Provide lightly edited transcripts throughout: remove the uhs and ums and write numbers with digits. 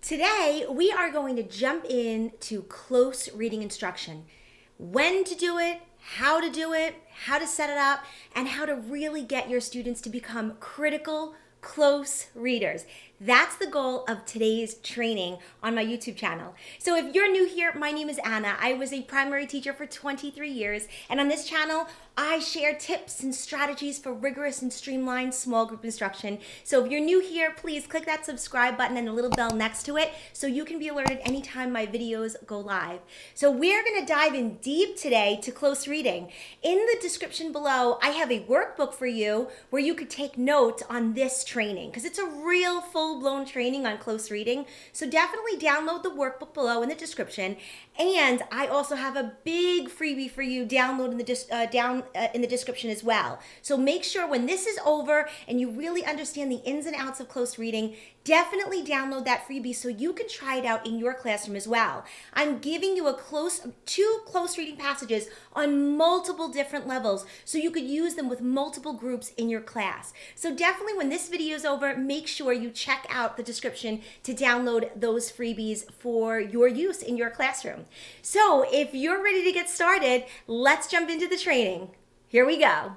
Today, we are going to jump into close reading instruction. When to do it, how to set it up, and how to really get your students to become critical, close readers. That's the goal of today's training on my YouTube channel. So if you're new here, my name is Anna. I was a primary teacher for 23 years, and on this channel, I share tips and strategies for rigorous and streamlined small group instruction. So if you're new here, please click that subscribe button and the little bell next to it so you can be alerted anytime my videos go live. So we're gonna dive in deep today to close reading. In the description below, I have a workbook for you where you could take notes on this training because it's a real full-blown training on close reading. So definitely download the workbook below in the description. And I also have a big freebie for you down in the description as well. So make sure when this is over and you really understand the ins and outs of close reading, definitely download that freebie so you can try it out in your classroom as well. I'm giving you two close reading passages on multiple different levels so you could use them with multiple groups in your class. So definitely when this video is over, make sure you check out the description to download those freebies for your use in your classroom. So if you're ready to get started, let's jump into the training. Here we go.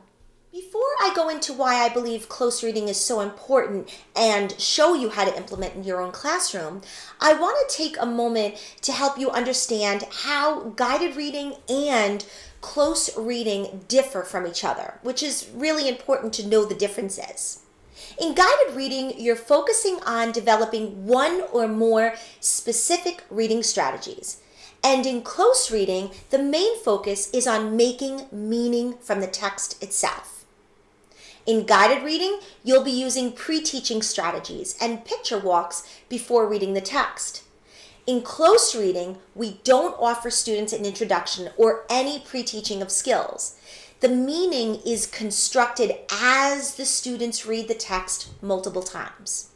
Before I go into why I believe close reading is so important and show you how to implement in your own classroom, I want to take a moment to help you understand how guided reading and close reading differ from each other, which is really important to know the differences. In guided reading, you're focusing on developing one or more specific reading strategies. And in close reading, the main focus is on making meaning from the text itself. In guided reading, you'll be using pre-teaching strategies and picture walks before reading the text. In close reading, we don't offer students an introduction or any pre-teaching of skills. The meaning is constructed as the students read the text multiple times.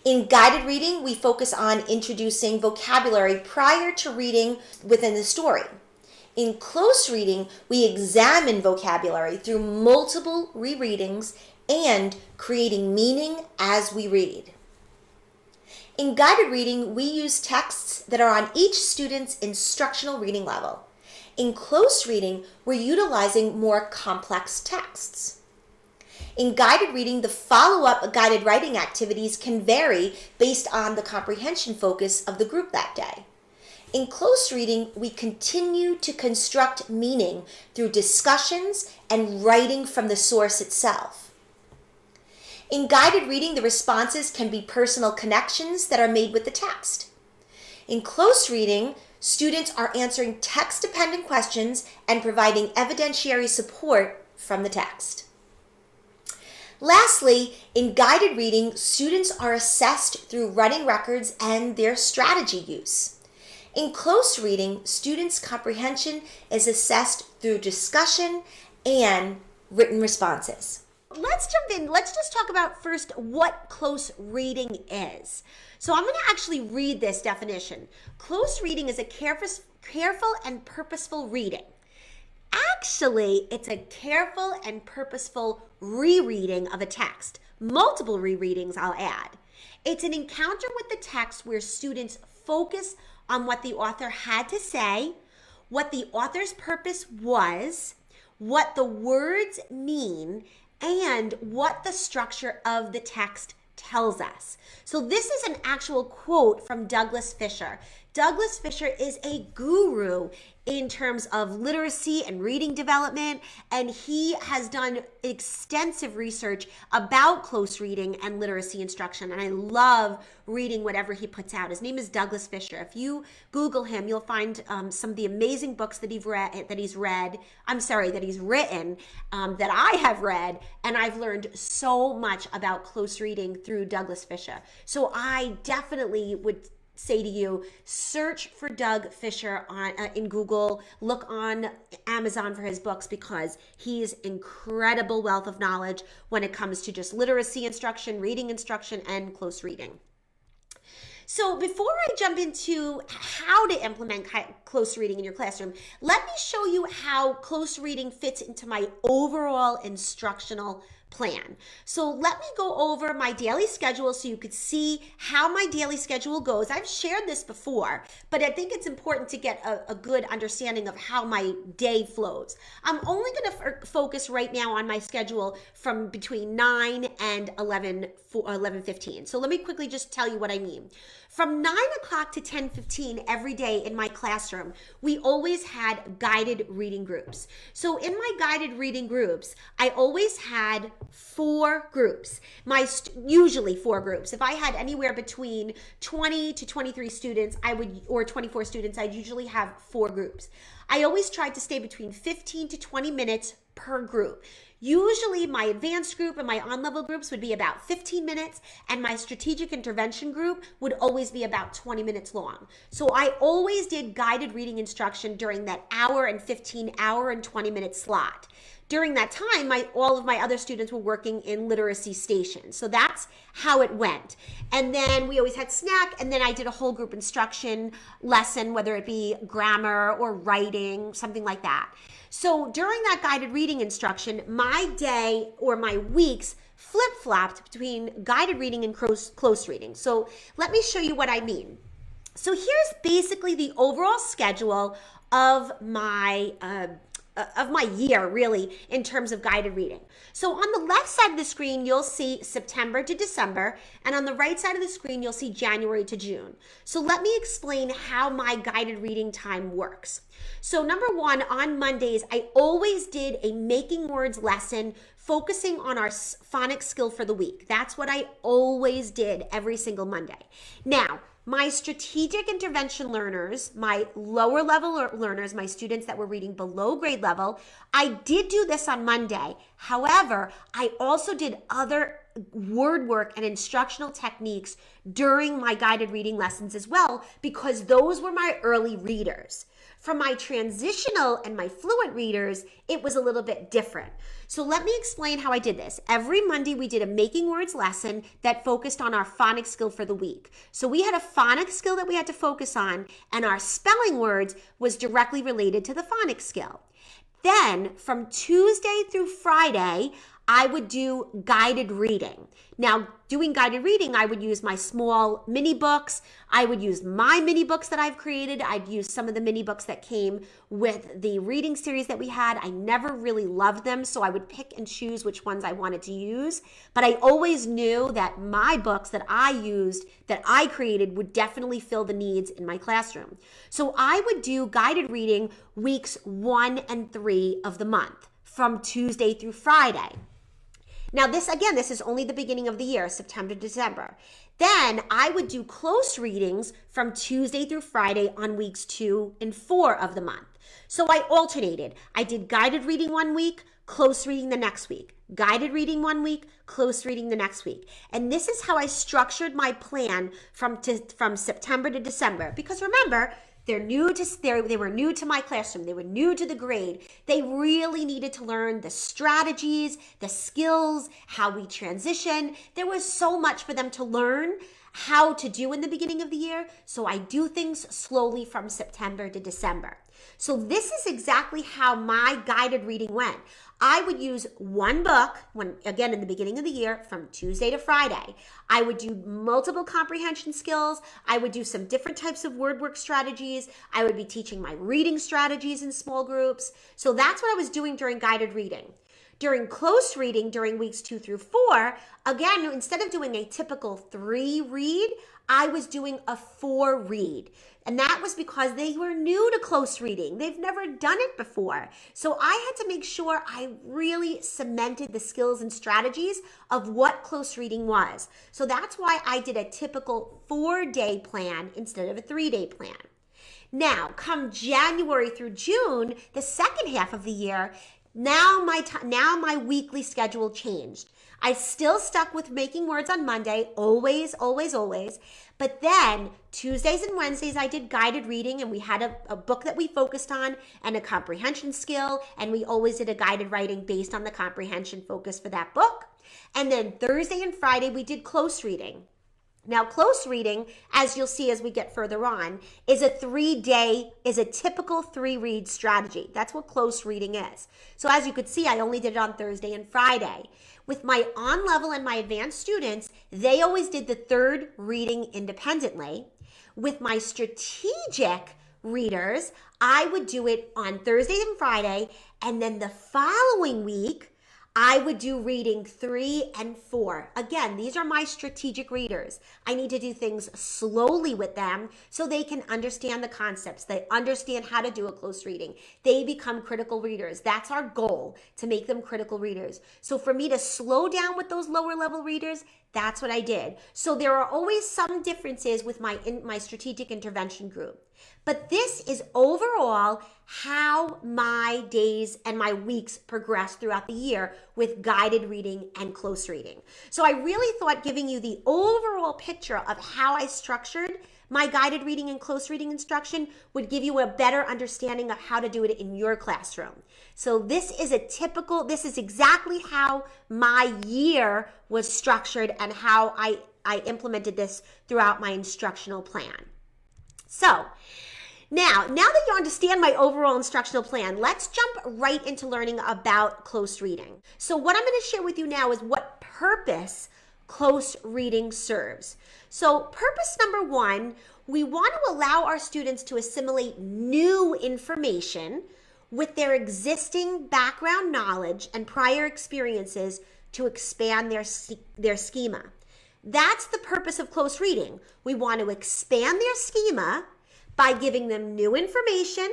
In guided reading, we focus on introducing vocabulary prior to reading within the story. In close reading, we examine vocabulary through multiple rereadings and creating meaning as we read. In guided reading, we use texts that are on each student's instructional reading level. In close reading, we're utilizing more complex texts. In guided reading, the follow-up guided writing activities can vary based on the comprehension focus of the group that day. In close reading, we continue to construct meaning through discussions and writing from the source itself. In guided reading, the responses can be personal connections that are made with the text. In close reading, students are answering text-dependent questions and providing evidentiary support from the text. Lastly, in guided reading, students are assessed through running records and their strategy use. In close reading, students' comprehension is assessed through discussion and written responses. Let's jump in. Let's just talk about first what close reading is. So I'm going to actually read this definition. Close reading is a careful and purposeful reading. Actually, it's a careful and purposeful rereading of a text. Multiple rereadings, I'll add. It's an encounter with the text where students focus on what the author had to say, what the author's purpose was, what the words mean, and what the structure of the text tells us. So this is an actual quote from Douglas Fisher. Douglas Fisher is a guru in terms of literacy and reading development, and he has done extensive research about close reading and literacy instruction, and I love reading whatever he puts out. His name is Douglas Fisher. If you Google him, you'll find some of the amazing books that he's written, that I have read, and I've learned so much about close reading through Douglas Fisher. So I definitely would say to you, search for Doug Fisher in Google, look on Amazon for his books because he's incredible wealth of knowledge when it comes to just literacy instruction, reading instruction, and close reading. So before I jump into how to implement close reading in your classroom, let me show you how close reading fits into my overall instructional plan. So let me go over my daily schedule so you could see how my daily schedule goes. I've shared this before, but I think it's important to get a good understanding of how my day flows. I'm only going to focus right now on my schedule from between 9 and 11:15. So let me quickly just tell you what I mean. From 9 o'clock to 10:15 every day in my classroom, we always had guided reading groups. So in my guided reading groups, I always had 4 groups, usually 4 groups. If I had anywhere between 20 to 23 students, or 24 students, I'd usually have 4 groups. I always tried to stay between 15 to 20 minutes per group. Usually my advanced group and my on-level groups would be about 15 minutes, and my strategic intervention group would always be about 20 minutes long. So I always did guided reading instruction during that hour and 20-minute slot. During that time, all of my other students were working in literacy stations. So that's how it went. And then we always had snack, and then I did a whole group instruction lesson, whether it be grammar or writing, something like that. So during that guided reading instruction, my day or my weeks flip-flopped between guided reading and close reading. So let me show you what I mean. So here's basically the overall schedule of my year, really, in terms of guided reading. So on the left side of the screen, you'll see September to December, and on the right side of the screen, you'll see January to June. So let me explain how my guided reading time works. So number one, on Mondays, I always did a making words lesson focusing on our phonics skill for the week. That's what I always did every single Monday. Now, my strategic intervention learners, my lower level learners, my students that were reading below grade level, I did do this on Monday. However, I also did other word work and instructional techniques during my guided reading lessons as well, because those were my early readers. For my transitional and my fluent readers, it was a little bit different. So let me explain how I did this. Every Monday, we did a making words lesson that focused on our phonics skill for the week. So we had a phonics skill that we had to focus on, and our spelling words was directly related to the phonics skill. Then from Tuesday through Friday, I would do guided reading. Now, doing guided reading, I would use my small mini books. I would use my mini books that I've created. I'd use some of the mini books that came with the reading series that we had. I never really loved them, so I would pick and choose which ones I wanted to use. But I always knew that my books that I used, that I created, would definitely fill the needs in my classroom. So I would do guided reading weeks 1 and 3 of the month, from Tuesday through Friday. Now this is only the beginning of the year, September to December. Then I would do close readings from Tuesday through Friday on weeks 2 and 4 of the month. So I alternated. I did guided reading one week, close reading the next week. Guided reading one week, close reading the next week. And this is how I structured my plan from September to December. Because remember, they were new to my classroom. They were new to the grade. They really needed to learn the strategies, the skills, how we transition. There was so much for them to learn how to do in the beginning of the year. So I do things slowly from September to December. So this is exactly how my guided reading went. I would use one book, in the beginning of the year, from Tuesday to Friday. I would do multiple comprehension skills. I would do some different types of word work strategies. I would be teaching my reading strategies in small groups. So that's what I was doing during guided reading. During close reading, during weeks 2 through 4, again, instead of doing a typical 3 read, I was doing a 4 read. And that was because they were new to close reading. They've never done it before. So I had to make sure I really cemented the skills and strategies of what close reading was. So that's why I did a typical 4-day plan instead of a 3-day plan. Now, come January through June, the second half of the year, now my weekly schedule changed. I still stuck with making words on Monday, always. But then Tuesdays and Wednesdays, I did guided reading, and we had a book that we focused on and a comprehension skill. And we always did a guided writing based on the comprehension focus for that book. And then Thursday and Friday, we did close reading. Now, close reading, as you'll see as we get further on, is a typical 3-read strategy. That's what close reading is. So as you could see, I only did it on Thursday and Friday. With my on-level and my advanced students, they always did the 3rd reading independently. With my strategic readers, I would do it on Thursday and Friday, and then the following week, I would do reading 3 and 4. Again, these are my strategic readers. I need to do things slowly with them so they can understand the concepts. They understand how to do a close reading. They become critical readers. That's our goal, to make them critical readers. So for me to slow down with those lower level readers, that's what I did. So there are always some differences with my strategic intervention group. But this is overall how my days and my weeks progress throughout the year with guided reading and close reading. So I really thought giving you the overall picture of how I structured my guided reading and close reading instruction would give you a better understanding of how to do it in your classroom. So this is exactly how my year was structured and how I implemented this throughout my instructional plan. So now that you understand my overall instructional plan, let's jump right into learning about close reading. So what I'm going to share with you now is what purpose close reading serves. So purpose number 1, we want to allow our students to assimilate new information with their existing background knowledge and prior experiences to expand their schema. That's the purpose of close reading. We want to expand their schema by giving them new information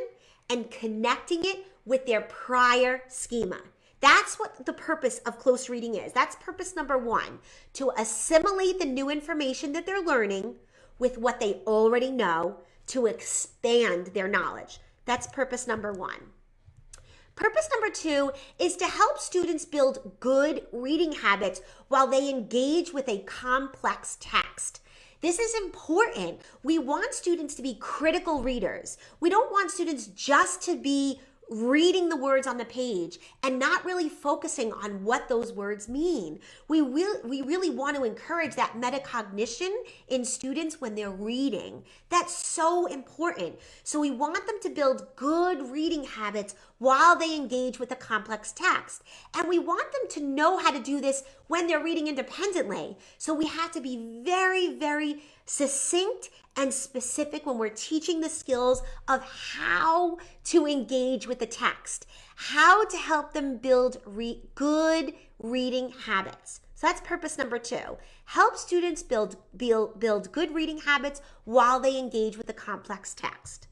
and connecting it with their prior schema. That's what the purpose of close reading is. That's purpose number 1, to assimilate the new information that they're learning with what they already know to expand their knowledge. That's purpose number 1. Purpose number 2 is to help students build good reading habits while they engage with a complex text. This is important. We want students to be critical readers. We don't want students just to be reading the words on the page and not really focusing on what those words mean. We really want to encourage that metacognition in students when they're reading. That's so important. So we want them to build good reading habits while they engage with a complex text. And we want them to know how to do this when they're reading independently. So we have to be very, very succinct and specific when we're teaching the skills of how to engage with the text, how to help them build good reading habits. So that's purpose number 2. Help students build good reading habits while they engage with the complex text.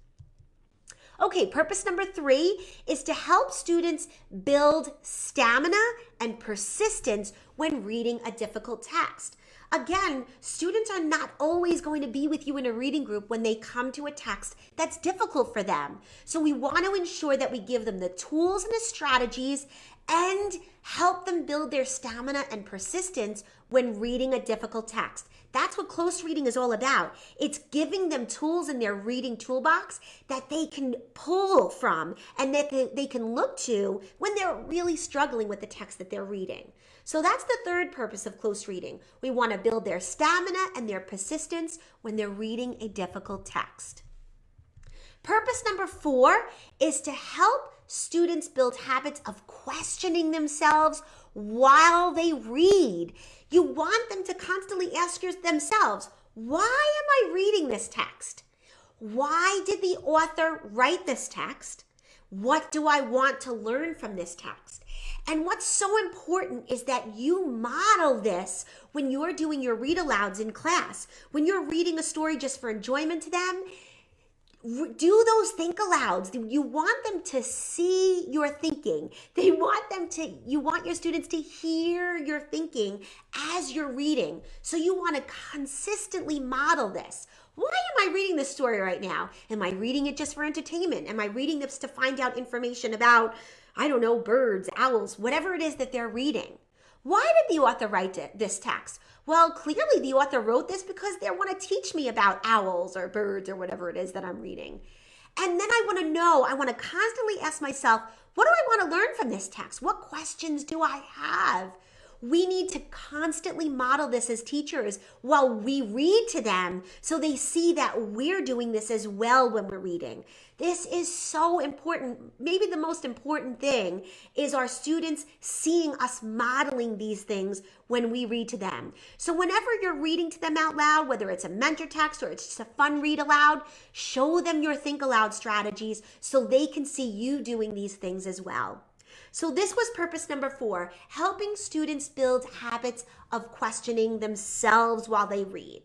Okay, purpose number 3 is to help students build stamina and persistence when reading a difficult text. Again, students are not always going to be with you in a reading group when they come to a text that's difficult for them. So we want to ensure that we give them the tools and the strategies and help them build their stamina and persistence when reading a difficult text. That's what close reading is all about. It's giving them tools in their reading toolbox that they can pull from and that they can look to when they're really struggling with the text that they're reading. So that's the 3rd purpose of close reading. We want to build their stamina and their persistence when they're reading a difficult text. Purpose number 4 is to help students build habits of questioning themselves while they read. You want them to constantly ask themselves, why am I reading this text? Why did the author write this text? What do I want to learn from this text? And what's so important is that you model this when you're doing your read alouds in class. When you're reading a story just for enjoyment to them, do those think alouds. You want them to see your thinking. You want your students to hear your thinking as you're reading. So you want to consistently model this. Why am I reading this story right now? Am I reading it just for entertainment? Am I reading this to find out information about, I don't know, birds, owls, whatever it is that they're reading? Why did the author write this text? Well, clearly the author wrote this because they want to teach me about owls or birds or whatever it is that I'm reading. And then I want to constantly ask myself, what do I want to learn from this text? What questions do I have? we need to constantly model this as teachers while we read to them so they see that we're doing this as well when we're reading. This is so important. Maybe the most important thing is our students seeing us modeling these things when we read to them. So whenever you're reading to them out loud, whether it's a mentor text or it's just a fun read aloud, show them your think aloud strategies so they can see you doing these things as well. So this was purpose number 4, helping students build habits of questioning themselves while they read.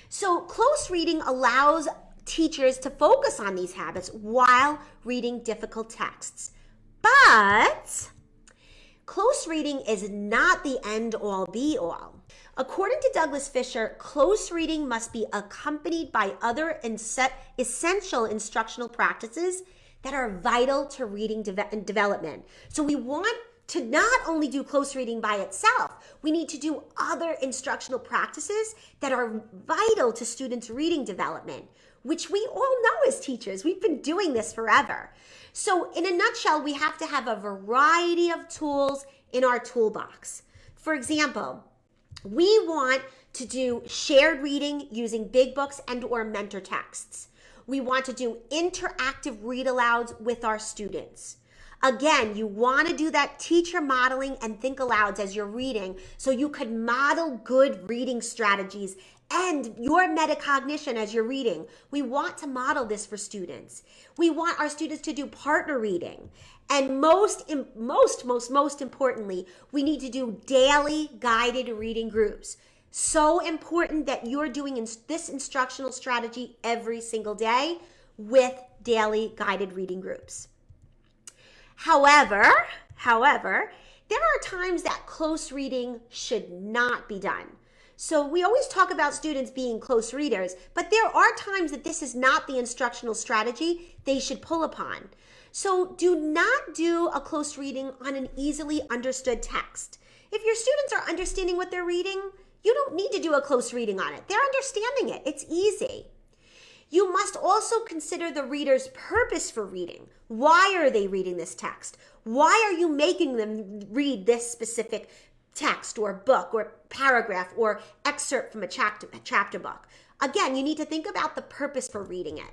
So close reading allows teachers to focus on these habits while reading difficult texts. But close reading is not the end all be all. According to Douglas Fisher, close reading must be accompanied by other essential instructional practices that are vital to reading development. So we want to not only do close reading by itself, we need to do other instructional practices that are vital to students' reading development, which we all know as teachers. We've been doing this forever. So in a nutshell, we have to have a variety of tools in our toolbox. For example, we want to do shared reading using big books and or mentor texts. We want to do interactive read alouds with our students. Again, you want to do that teacher modeling and think alouds as you're reading so you could model good reading strategies and your metacognition as you're reading. We want to model this for students. We want our students to do partner reading. And most importantly, we need to do daily guided reading groups. So important that you're doing this instructional strategy every single day with daily guided reading groups. However, there are times that close reading should not be done. So we always talk about students being close readers, but there are times that this is not the instructional strategy they should pull upon. So do not do a close reading on an easily understood text. If your students are understanding what they're reading, you don't need to do a close reading on it. They're understanding it. It's easy. You must also consider the reader's purpose for reading. Why are they reading this text? Why are you making them read this specific text or book or paragraph or excerpt from a chapter book? Again, you need to think about the purpose for reading it.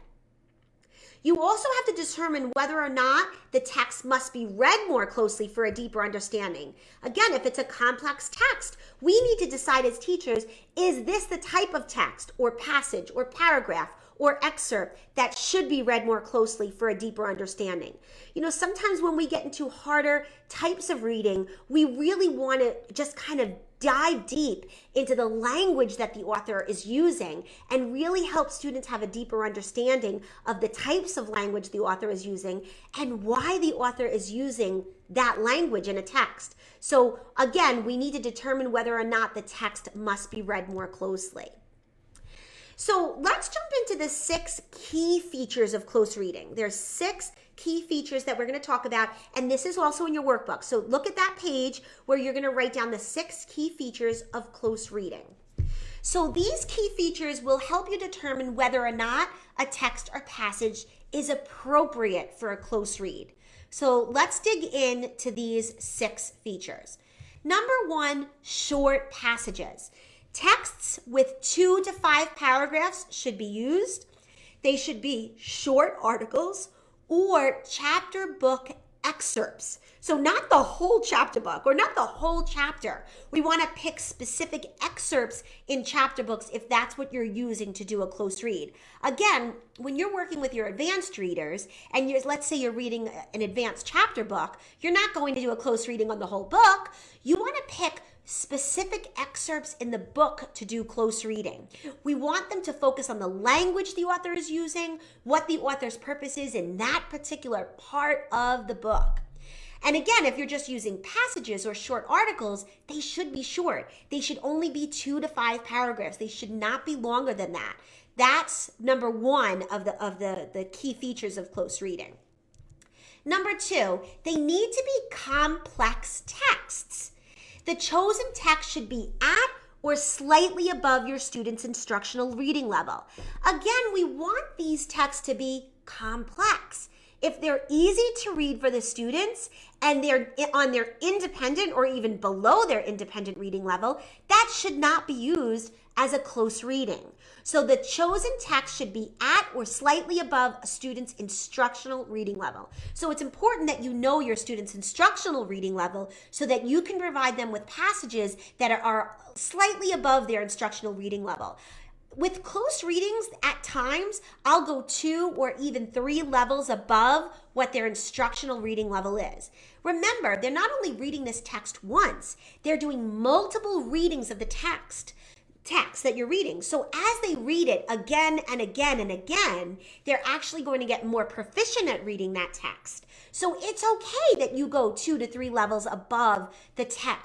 You also have to determine whether or not the text must be read more closely for a deeper understanding. Again, if it's a complex text, we need to decide as teachers, is this the type of text or passage or paragraph or excerpt that should be read more closely for a deeper understanding? You know, sometimes when we get into harder types of reading, we really want to just kind of dive deep into the language that the author is using and really help students have a deeper understanding of the types of language the author is using and why the author is using that language in a text. So again, we need to determine whether or not the text must be read more closely. So let's jump into the 6 key features of close reading. There's 6 key features that we're going to talk about, and this is also in your workbook. So look at that page where you're going to write down the 6 key features of close reading. So these key features will help you determine whether or not a text or passage is appropriate for a close read. So let's dig into these 6 features. Number 1, short passages. Texts with 2 to 5 paragraphs should be used. They should be short articles or chapter book excerpts. So not the whole chapter book or not the whole chapter. We want to pick specific excerpts in chapter books if that's what you're using to do a close read. Again, when you're working with your advanced readers and let's say you're reading an advanced chapter book, you're not going to do a close reading on the whole book. You want to pick specific excerpts in the book to do close reading. We want them to focus on the language the author is using, what the author's purpose is in that particular part of the book. And again, if you're just using passages or short articles, they should be short. They should only be 2 to 5 paragraphs. They should not be longer than that. That's number 1 of the key features of close reading. Number 2, they need to be complex texts. The chosen text should be at or slightly above your student's instructional reading level. Again, we want these texts to be complex. If they're easy to read for the students and they're on their independent or even below their independent reading level, that should not be used as a close reading. So the chosen text should be at or slightly above a student's instructional reading level. So it's important that you know your student's instructional reading level so that you can provide them with passages that are slightly above their instructional reading level. With close readings, at times, I'll go 2 or even 3 levels above what their instructional reading level is. Remember, they're not only reading this text once, they're doing multiple readings of the text that you're reading. So as they read it again and again and again, they're actually going to get more proficient at reading that text. So it's okay that you go 2 to 3 levels above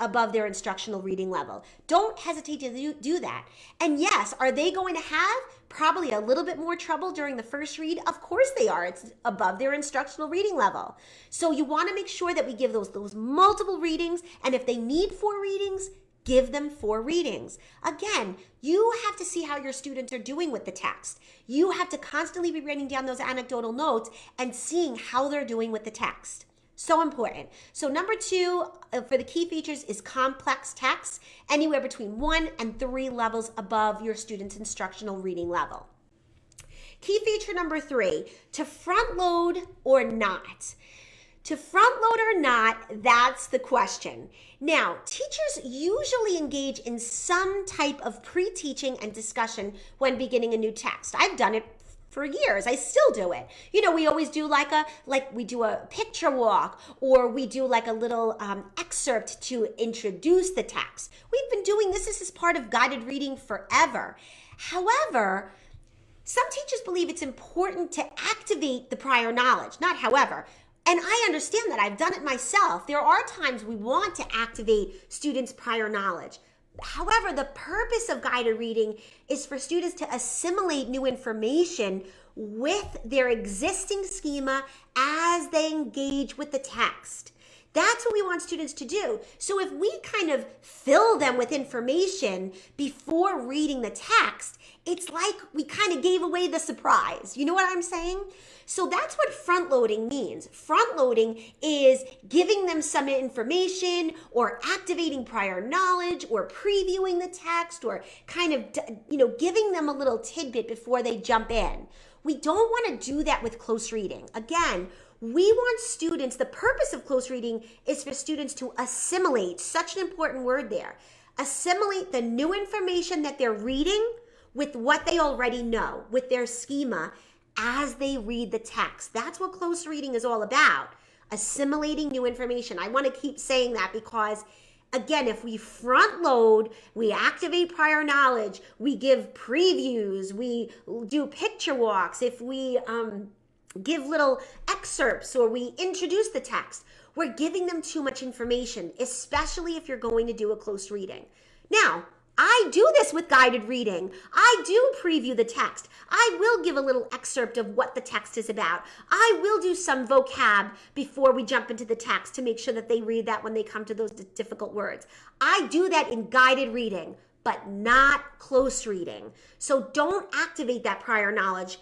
above their instructional reading level. Don't hesitate to do that. And yes, are they going to have probably a little bit more trouble during the first read? Of course they are. It's above their instructional reading level. So you want to make sure that we give those multiple readings, and if they need 4 readings, give them 4 readings. Again, you have to see how your students are doing with the text. You have to constantly be writing down those anecdotal notes and seeing how they're doing with the text. So important. So number 2 for the key features is complex text, anywhere between 1 and 3 levels above your student's instructional reading level. Key feature number 3, to front load or not. To front load or not, that's the question. Now, teachers usually engage in some type of pre-teaching and discussion when beginning a new text. I've done it for years. I still do it. You know, we always do we do a picture walk, or we do like a little excerpt to introduce the text. We've been doing this. This is part of guided reading forever. However, some teachers believe it's important to activate the prior knowledge. Not however. And I understand that. I've done it myself. There are times we want to activate students' prior knowledge. However, the purpose of guided reading is for students to assimilate new information with their existing schema as they engage with the text. That's what we want students to do. So if we kind of fill them with information before reading the text, it's like we kind of gave away the surprise. You know what I'm saying? So that's what front loading means. Front loading is giving them some information or activating prior knowledge or previewing the text or kind of, giving them a little tidbit before they jump in. We don't want to do that with close reading. Again, we want students, the purpose of close reading is for students to assimilate, such an important word there, assimilate the new information that they're reading with what they already know, with their schema as they read the text. That's what close reading is all about, assimilating new information. I want to keep saying that because, again, if we front load, we activate prior knowledge, we give previews, we do picture walks, if we give little excerpts or we introduce the text, we're giving them too much information, especially if you're going to do a close reading. Now, I do this with guided reading. I do preview the text. I will give a little excerpt of what the text is about. I will do some vocab before we jump into the text to make sure that they read that when they come to those difficult words. I do that in guided reading, but not close reading. So don't activate that prior knowledge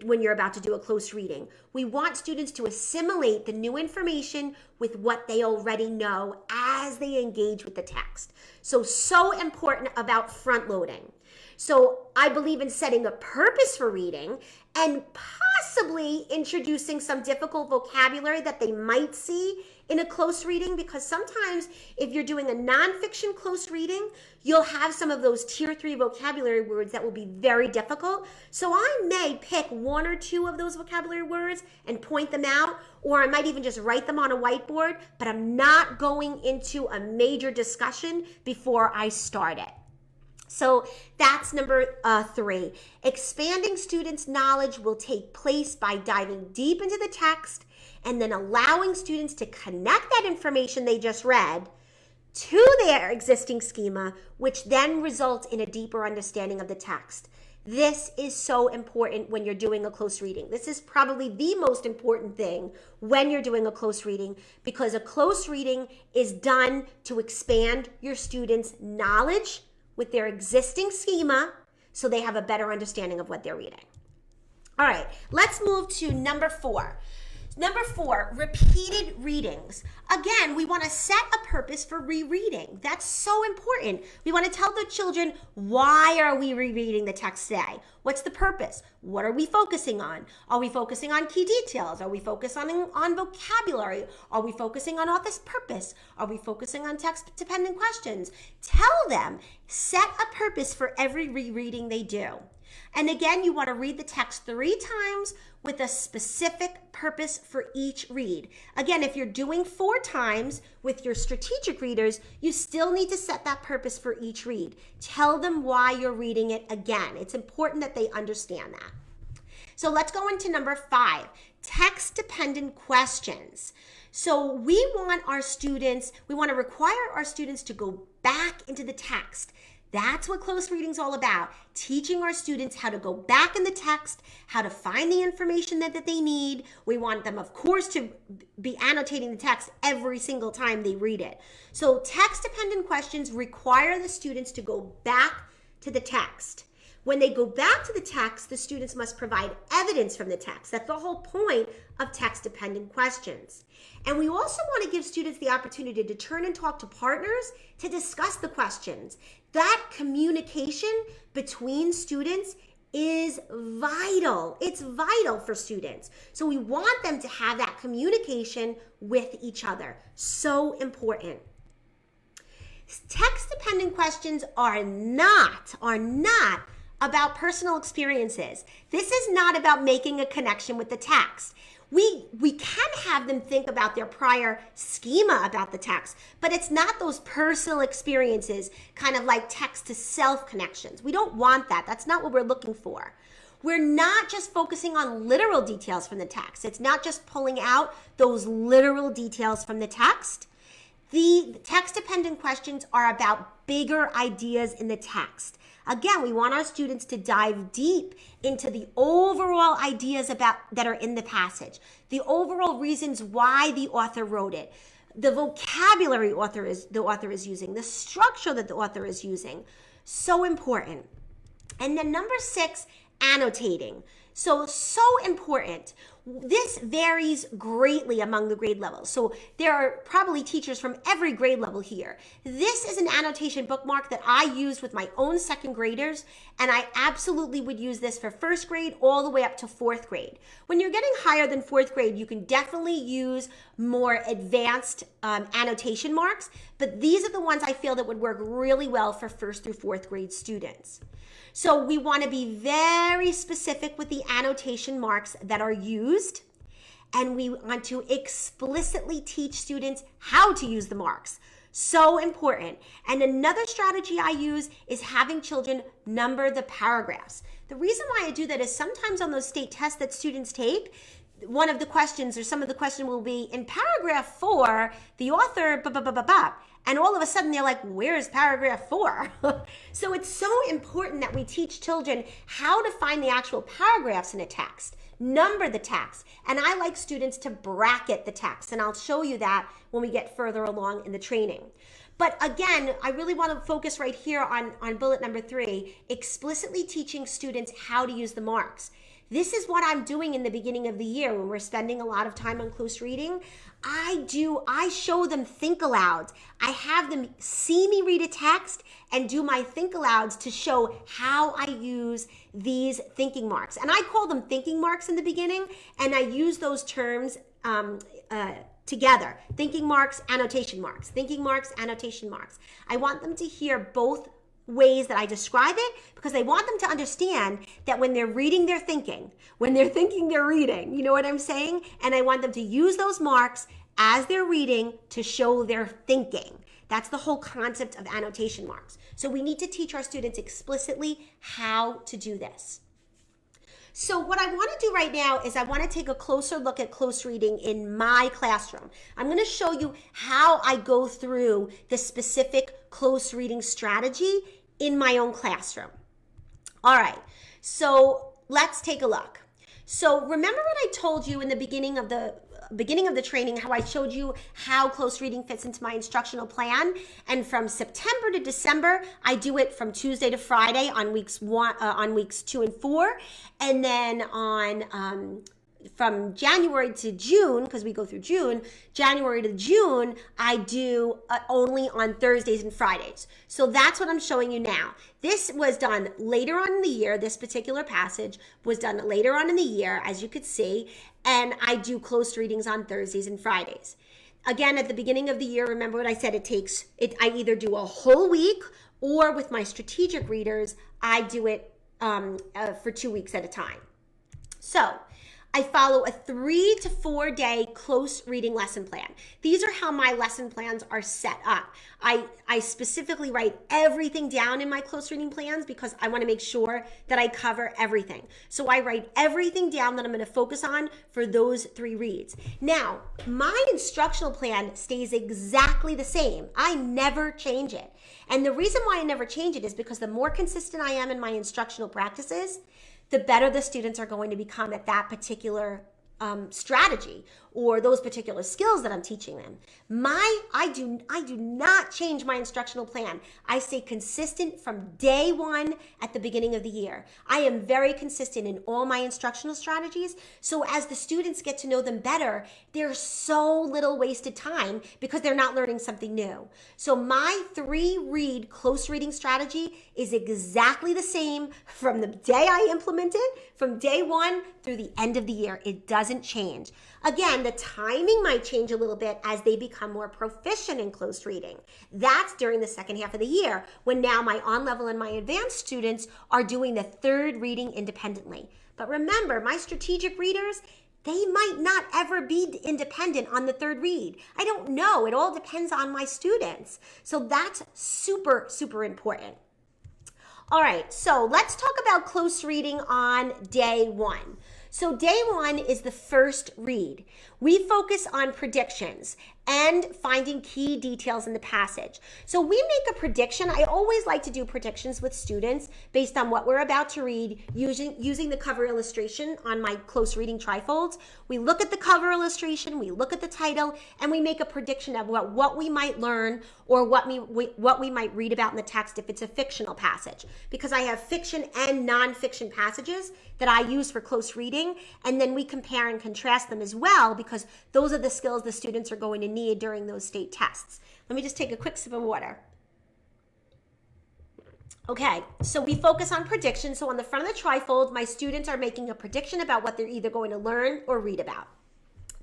when you're about to do a close reading. We want students to assimilate the new information with what they already know as they engage with the text. So important about front loading. So I believe in setting a purpose for reading and possibly introducing some difficult vocabulary that they might see in a close reading, because sometimes if you're doing a nonfiction close reading, you'll have some of those tier 3 vocabulary words that will be very difficult. So I may pick 1 or 2 of those vocabulary words and point them out, or I might even just write them on a whiteboard, but I'm not going into a major discussion before I start it. So that's number 3. Expanding students' knowledge will take place by diving deep into the text and then allowing students to connect that information they just read to their existing schema, which then results in a deeper understanding of the text. This is so important when you're doing a close reading. This is probably the most important thing when you're doing a close reading, because a close reading is done to expand your students' knowledge with their existing schema so they have a better understanding of what they're reading. All right, let's move to number 4. Number 4, repeated readings. Again, we want to set a purpose for rereading. That's so important. We want to tell the children, why are we rereading the text today? What's the purpose? What are we focusing on? Are we focusing on key details? Are we focusing on vocabulary? Are we focusing on author's purpose? Are we focusing on text-dependent questions? Tell them, set a purpose for every rereading they do. And again, you want to read the text 3 times with a specific purpose for each read. Again, if you're doing 4 times with your strategic readers, you still need to set that purpose for each read. Tell them why you're reading it again. It's important that they understand that. So let's go into number 5, text-dependent questions. So we want to require our students to go back into the text. That's what close reading is all about, teaching our students how to go back in the text, how to find the information that they need. We want them, of course, to be annotating the text every single time they read it. So text-dependent questions require the students to go back to the text. When they go back to the text, the students must provide evidence from the text. That's the whole point of text-dependent questions. And we also want to give students the opportunity to turn and talk to partners to discuss the questions. That communication between students is vital. It's vital for students. So we want them to have that communication with each other. So important. Text-dependent questions are not about personal experiences. This is not about making a connection with the text. We can have them think about their prior schema about the text, but it's not those personal experiences, kind of like text to self connections. We don't want that. That's not what we're looking for. We're not just focusing on literal details from the text. It's not just pulling out those literal details from the text. The text-dependent questions are about bigger ideas in the text. Again, we want our students to dive deep into the overall ideas that are in the passage, the overall reasons why the author wrote it, the vocabulary the author is using, the structure that the author is using. So important. And then number 6, annotating. So important. This varies greatly among the grade levels. So there are probably teachers from every grade level here. This is an annotation bookmark that I used with my own 2nd graders, and I absolutely would use this for 1st grade all the way up to 4th grade. When you're getting higher than 4th grade, you can definitely use more advanced annotation marks, but these are the ones I feel that would work really well for 1st through 4th grade students. So we want to be very specific with the annotation marks that are used, and we want to explicitly teach students how to use the marks. So important. And another strategy I use is having children number the paragraphs. The reason why I do that is sometimes on those state tests that students take, one of the questions or some of the question will be in paragraph 4, the author, and all of a sudden they're like, where's paragraph 4? So it's so important that we teach children how to find the actual paragraphs in a text, number the text. And I like students to bracket the text, and I'll show you that when we get further along in the training. But again, I really want to focus right here on bullet number 3, explicitly teaching students how to use the marks. This is what I'm doing in the beginning of the year when we're spending a lot of time on close reading. I show them think alouds. I have them see me read a text and do my think alouds to show how I use these thinking marks. And I call them thinking marks in the beginning, and I use those terms together. Thinking marks, annotation marks. Thinking marks, annotation marks. I want them to hear both ways that I describe it, because I want them to understand that when they're reading, they're thinking. When they're thinking, they're reading. You know what I'm saying? And I want them to use those marks as they're reading to show their thinking. That's the whole concept of annotation marks. So we need to teach our students explicitly how to do this. So what I want to do right now is I want to take a closer look at close reading in my classroom. I'm going to show you how I go through the specific close reading strategy in my own classroom. All right, so let's take a look. So remember what I told you in the beginning of the training, how I showed you how close reading fits into my instructional plan. And from September to December, I do it from Tuesday to Friday on weeks 2 and 4. And then on from January to June, because we go through June, January to June, I do only on Thursdays and Fridays. So that's what I'm showing you now. This was done later on in the year. This particular passage was done later on in the year, as you could see, and I do close readings on Thursdays and Fridays. Again, at the beginning of the year, remember what I said, I either do a whole week, or with my strategic readers, I do it for 2 weeks at a time. So I follow a 3 to 4 day close reading lesson plan. These are how my lesson plans are set up. I specifically write everything down in my close reading plans because I want to make sure that I cover everything. So I write everything down that I'm going to focus on for those 3 reads. Now, my instructional plan stays exactly the same. I never change it. And the reason why I never change it is because the more consistent I am in my instructional practices, the better the students are going to become at that particular strategy or those particular skills that I'm teaching them. I do not change my instructional plan. I stay consistent from day one at the beginning of the year. I am very consistent in all my instructional strategies. So as the students get to know them better, there's so little wasted time because they're not learning something new. So my 3-read close reading strategy is exactly the same from the day I implement it, from day one through the end of the year. It doesn't change. Again, the timing might change a little bit as they become more proficient in close reading. That's during the second half of the year when now my on-level and my advanced students are doing the 3rd reading independently. But remember, my strategic readers, they might not ever be independent on the 3rd read. I don't know. It all depends on my students. So that's super, super important. All right, so let's talk about close reading on day 1. So day 1 is the first read. We focus on predictions and finding key details in the passage. So we make a prediction. I always like to do predictions with students based on what we're about to read using the cover illustration on my close reading trifolds. We look at the cover illustration, we look at the title, and we make a prediction of what we might learn or what we might read about in the text if it's a fictional passage. Because I have fiction and nonfiction passages that I use for close reading, and then we compare and contrast them as well because those are the skills the students are going to need during those state tests. Let me just take a quick sip of water. Okay, so we focus on predictions. So on the front of the trifold, my students are making a prediction about what they're either going to learn or read about.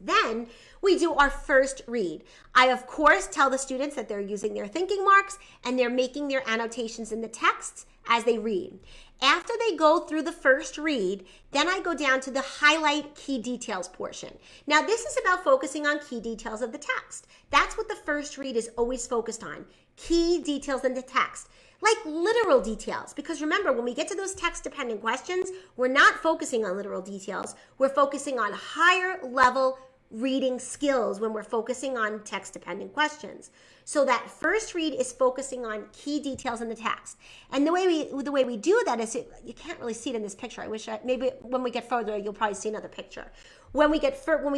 Then we do our first read. I, of course, tell the students that they're using their thinking marks and they're making their annotations in the text as they read. After they go through the first read, then I go down to the highlight key details portion. Now, this is about focusing on key details of the text. That's what the first read is always focused on, key details in the text. Like literal details, because remember, when we get to those text-dependent questions, we're not focusing on literal details. We're focusing on higher level reading skills when we're focusing on text-dependent questions. So that first read is focusing on key details in the text. And the way we do that is, you can't really see it in this picture. I wish maybe when we get further, you'll probably see another picture. When we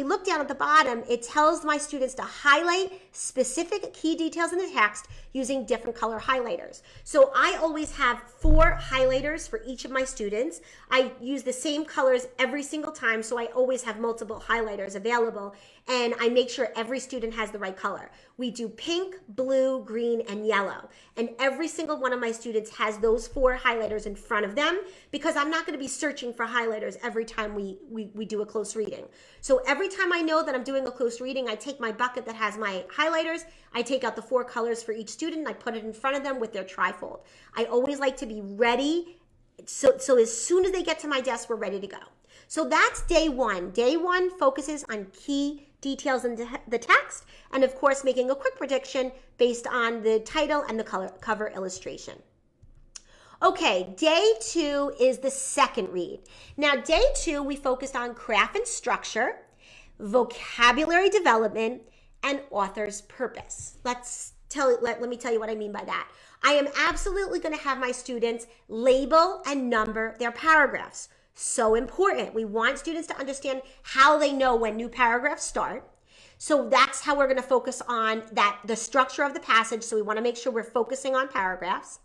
look down at the bottom, it tells my students to highlight specific key details in the text using different color highlighters. So I always have 4 highlighters for each of my students. I use the same colors every single time, so I always have multiple highlighters available, and I make sure every student has the right color. We do pink, blue, green, and yellow. And every single one of my students has those 4 highlighters in front of them because I'm not going to be searching for highlighters every time we do a close reading. So every time I know that I'm doing a close reading, I take my bucket that has my highlighters, I take out the 4 colors for each student, and I put it in front of them with their trifold. I always like to be ready, so as soon as they get to my desk, we're ready to go. So that's day 1. Day 1 focuses on key details in the text, and of course making a quick prediction based on the title and the cover illustration. Okay, day 2 is the second read. Now, day 2, we focused on craft and structure, vocabulary development, and author's purpose. Let me tell you what I mean by that. I am absolutely going to have my students label and number their paragraphs. So important. We want students to understand how they know when new paragraphs start. So that's how we're going to focus on the structure of the passage. So we want to make sure we're focusing on paragraphs.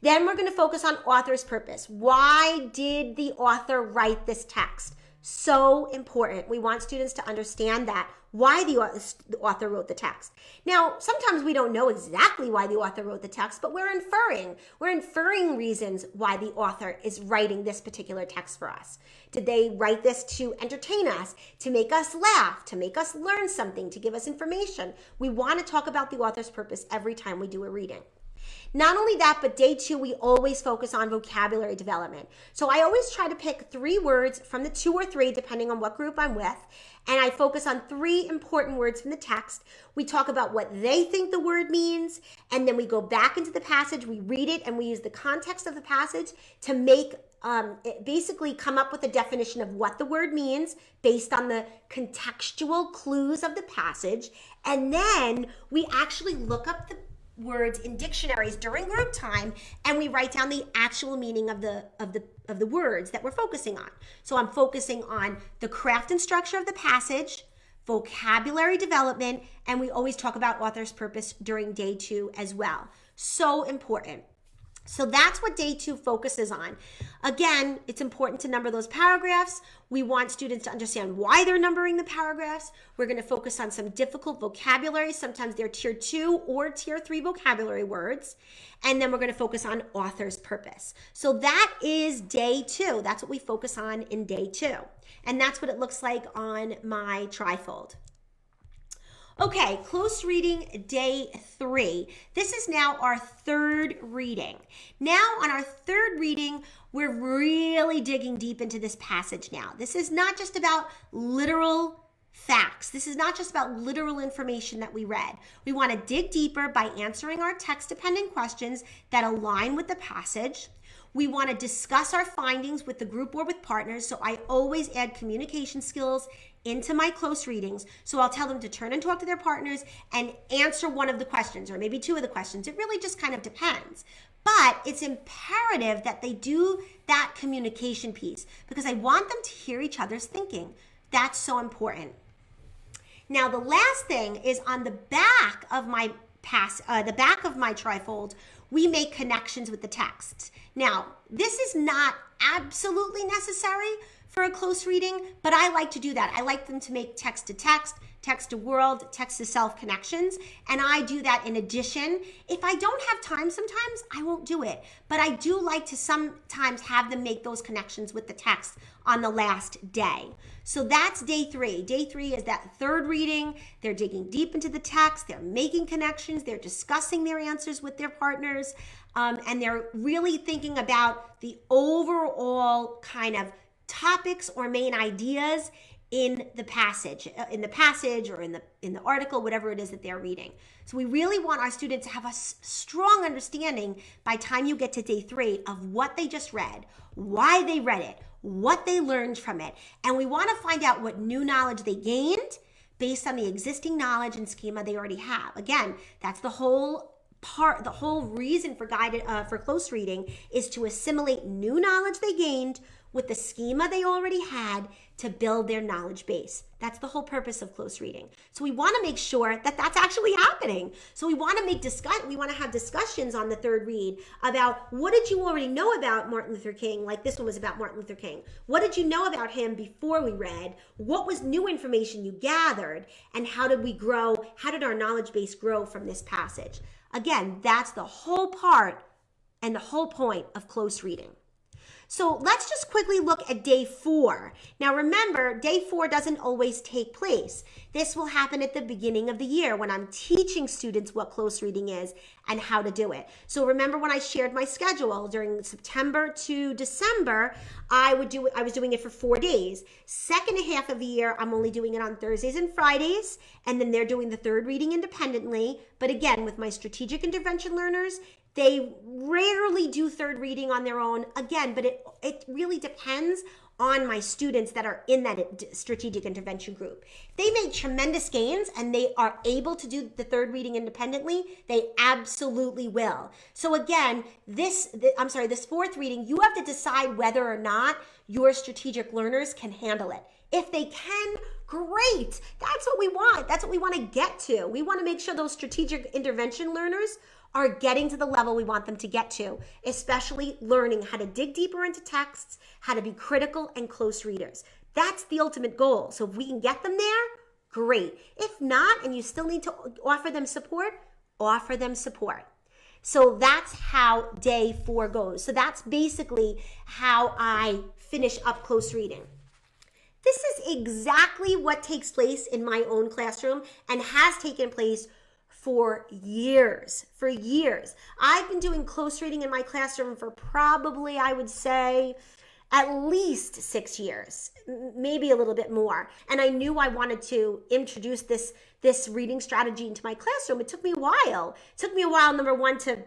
Then we're going to focus on author's purpose. Why did the author write this text? So important. We want students to understand that, why the author wrote the text. Now, sometimes we don't know exactly why the author wrote the text, but we're inferring. We're inferring reasons why the author is writing this particular text for us. Did they write this to entertain us, to make us laugh, to make us learn something, to give us information? We want to talk about the author's purpose every time we do a reading. Not only that, but day 2, we always focus on vocabulary development. So I always try to pick 3 words from the 2 or 3, depending on what group I'm with, and I focus on 3 important words from the text. We talk about what they think the word means, and then we go back into the passage, we read it, and we use the context of the passage to make basically come up with a definition of what the word means based on the contextual clues of the passage, and then we actually look up the words in dictionaries during group time, and we write down the actual meaning of the words that we're focusing on. So I'm focusing on the craft and structure of the passage, vocabulary development, and we always talk about author's purpose during day 2 as well. So important. So that's what day 2 focuses on. Again, it's important to number those paragraphs. We want students to understand why they're numbering the paragraphs. We're going to focus on some difficult vocabulary. Sometimes they're tier 2 or tier 3 vocabulary words. And then we're going to focus on author's purpose. So that is day 2. That's what we focus on in day 2. And that's what it looks like on my trifold. Okay, close reading day 3. This is now our 3rd reading. Now on our 3rd reading, we're really digging deep into this passage now. This is not just about literal facts. This is not just about literal information that we read. We want to dig deeper by answering our text-dependent questions that align with the passage. We want to discuss our findings with the group or with partners, so I always add communication skills into my close readings. So I'll tell them to turn and talk to their partners and answer one of the questions, or maybe 2 of the questions. It really just kind of depends. But it's imperative that they do that communication piece because I want them to hear each other's thinking. That's so important. Now, the last thing is on the back of my trifold, we make connections with the text. Now, this is not absolutely necessary for a close reading, but I like to do that. I like them to make text to text, text to world, text to self connections, and I do that in addition. If I don't have time sometimes, I won't do it, but I do like to sometimes have them make those connections with the text on the last day. So that's day 3. Day 3 is that 3rd reading. They're digging deep into the text, they're making connections, they're discussing their answers with their partners, and they're really thinking about the overall kind of topics or main ideas in the passage or in the article, whatever it is that they're reading. So we really want our students to have a strong understanding by the time you get to day 3 of what they just read, why they read it, what they learned from it. And we want to find out what new knowledge they gained based on the existing knowledge and schema they already have. Again, that's the whole reason for close reading is to assimilate new knowledge they gained with the schema they already had to build their knowledge base. That's the whole purpose of close reading. So we want to make sure that that's actually happening. So we want to have discussions on the 3rd read about what did you already know about Martin Luther King, like this one was about Martin Luther King. What did you know about him before we read? What was new information you gathered? And how did we grow? How did our knowledge base grow from this passage? Again, that's the whole part and the whole point of close reading. So let's just quickly look at day 4. Now remember, day 4 doesn't always take place. This will happen at the beginning of the year when I'm teaching students what close reading is and how to do it. So remember when I shared my schedule during September to December, I was doing it for 4 days. Second half of the year, I'm only doing it on Thursdays and Fridays, and then they're doing the 3rd reading independently. But again, with my strategic intervention learners, they rarely do 3rd reading on their own. Again, but it really depends on my students that are in that strategic intervention group. They make tremendous gains and they are able to do the 3rd reading independently. They absolutely will. So again, this 4th reading, you have to decide whether or not your strategic learners can handle it. If they can, great. That's what we want. That's what we want to get to. We want to make sure those strategic intervention learners are getting to the level we want them to get to, especially learning how to dig deeper into texts, how to be critical and close readers. That's the ultimate goal. So if we can get them there, great. If not, and you still need to offer them support, offer them support. So that's how day 4 goes. So that's basically how I finish up close reading. This is exactly what takes place in my own classroom and has taken place for years. For years. I've been doing close reading in my classroom for probably, I would say, at least 6 years, maybe a little bit more. And I knew I wanted to introduce this reading strategy into my classroom. It took me a while. It took me a while, number one, to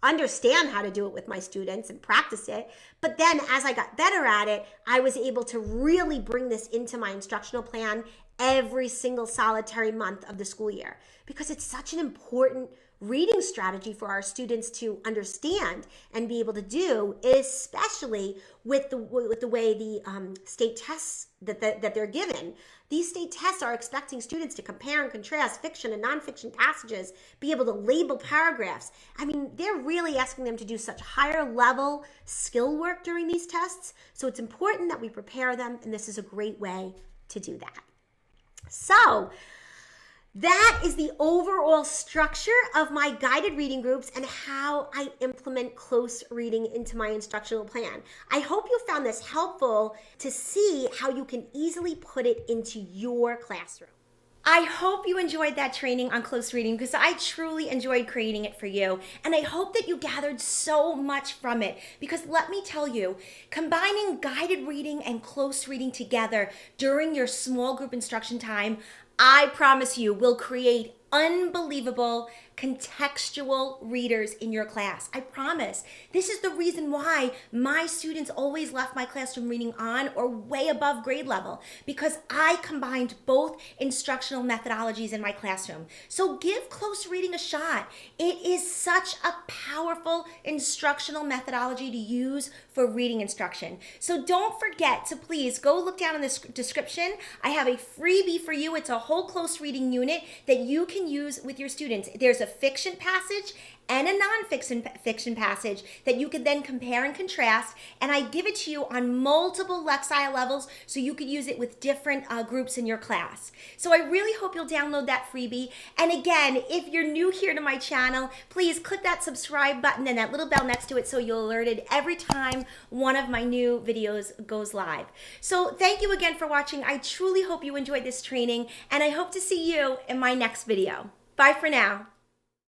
understand how to do it with my students and practice it. But then as I got better at it, I was able to really bring this into my instructional plan every single solitary month of the school year, because it's such an important reading strategy for our students to understand and be able to do, especially with the way the state tests that they're given. These state tests are expecting students to compare and contrast fiction and nonfiction passages, be able to label paragraphs. I mean, they're really asking them to do such higher level skill work during these tests. So it's important that we prepare them, and this is a great way to do that. So that is the overall structure of my guided reading groups and how I implement close reading into my instructional plan. I hope you found this helpful to see how you can easily put it into your classroom. I hope you enjoyed that training on close reading, because I truly enjoyed creating it for you. And I hope that you gathered so much from it, because let me tell you, combining guided reading and close reading together during your small group instruction time, I promise you, will create unbelievable contextual readers in your class. I promise. This is the reason why my students always left my classroom reading on or way above grade level, because I combined both instructional methodologies in my classroom. So give close reading a shot. It is such a powerful instructional methodology to use for reading instruction. So don't forget to please go look down in the description. I have a freebie for you. It's a whole close reading unit that you can use with your students. There's a fiction passage and a non-fiction passage that you can then compare and contrast, and I give it to you on multiple Lexile levels so you could use it with different groups in your class. So I really hope you'll download that freebie. And again, if you're new here to my channel, please click that subscribe button and that little bell next to it so you're alerted every time one of my new videos goes live. So thank you again for watching. I truly hope you enjoyed this training, and I hope to see you in my next video. Bye for now.